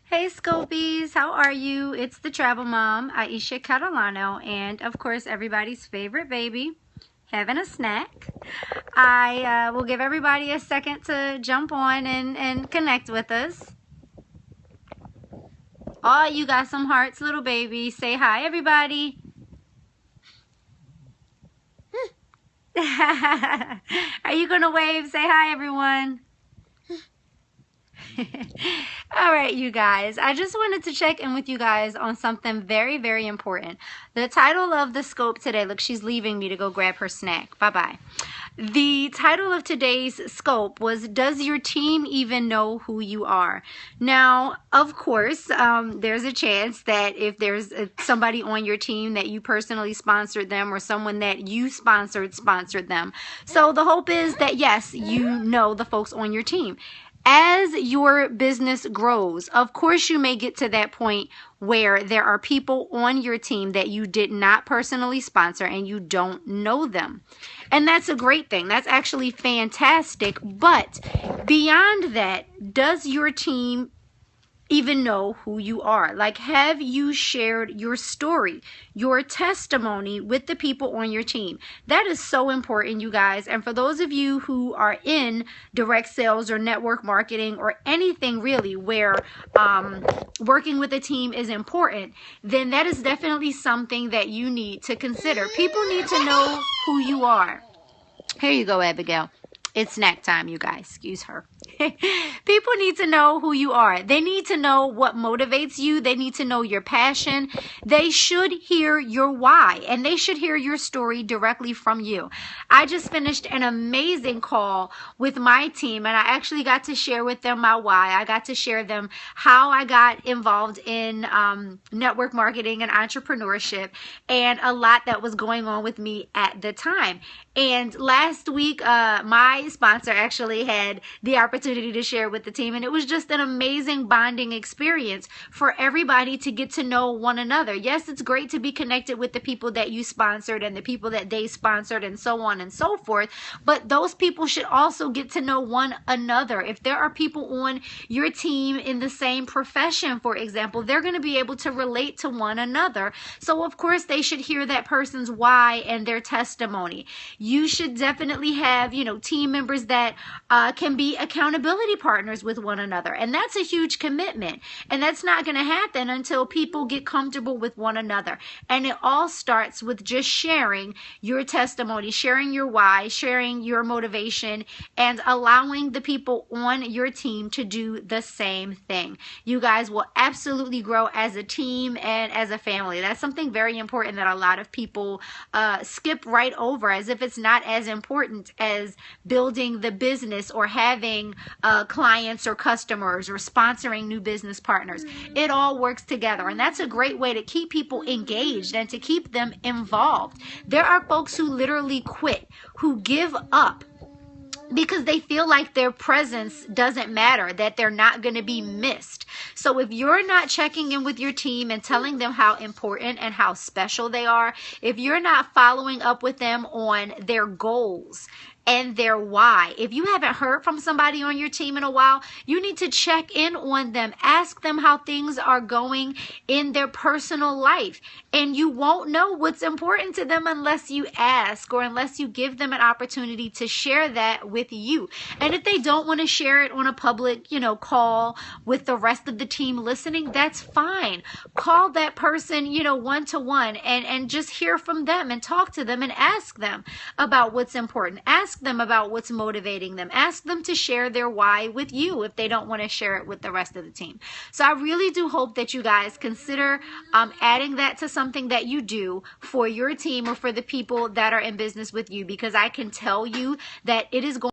Hey Scopies, how are you? It's the travel mom, Aisha Catalano, and of course everybody's favorite baby, having a snack. I will give everybody a second to jump on and connect with us. Oh, you got some hearts, little baby. Say hi, everybody. Are you going to wave? Say hi, everyone. All right, you guys, I just wanted to check in with you guys on something very, very important. The title of the scope today, look, she's leaving me to go grab her snack. Bye-bye. The title of today's scope was, does your team even know who you are? Now, of course, there's a chance that if there's somebody on your team that you personally sponsored them, or someone that you sponsored them. So the hope is that, yes, you know the folks on your team. As your business grows, of course, you may get to that point where there are people on your team that you did not personally sponsor and you don't know them. And that's a great thing. That's actually fantastic. But beyond that, does your team even know who you are? Like, have you shared your story, your testimony with the people on your team? That is so important, you guys. And for those of you who are in direct sales or network marketing or anything really where working with a team is important, then that is definitely something that you need to consider. People need to know who you are. Here you go, Abigail. It's snack time, you guys. Excuse her. People need to know who you are. They need to know what motivates you. They need to know your passion. They should hear your why, and they should hear your story directly from you. I just finished an amazing call with my team, and I actually got to share with them my why. I got to share them how I got involved in network marketing and entrepreneurship, and a lot that was going on with me at the time. And last week, my sponsor actually had the opportunity to share with the team, and it was just an amazing bonding experience for everybody to get to know one another. Yes, it's great to be connected with the people that you sponsored and the people that they sponsored and so on and so forth, but those people should also get to know one another. If there are people on your team in the same profession, for example, they're going to be able to relate to one another. So of course they should hear that person's why and their testimony. You should definitely have, team members that can be accountability partners with one another. And that's a huge commitment. And that's not going to happen until people get comfortable with one another. And it all starts with just sharing your testimony, sharing your why, sharing your motivation, and allowing the people on your team to do the same thing. You guys will absolutely grow as a team and as a family. That's something very important that a lot of people skip right over, as if it's not as important as building the business or having clients or customers or sponsoring new business partners. It all works together, and that's a great way to keep people engaged and to keep them involved. There are folks who literally quit, who give up because they feel like their presence doesn't matter, that they're not going to be missed. So if you're not checking in with your team and telling them how important and how special they are, if you're not following up with them on their goals and their why, if you haven't heard from somebody on your team in a while, you need to check in on them. Ask them how things are going in their personal life. And you won't know what's important to them unless you ask, or unless you give them an opportunity to share that with you. And if they don't want to share it on a public, call with the rest of the team listening, that's fine. Call that person, one-to-one, and just hear from them and talk to them and ask them about what's important. Ask them about what's motivating them. Ask them to share their why with you if they don't want to share it with the rest of the team. So I really do hope that you guys consider adding that to something that you do for your team or for the people that are in business with you, because I can tell you that it is going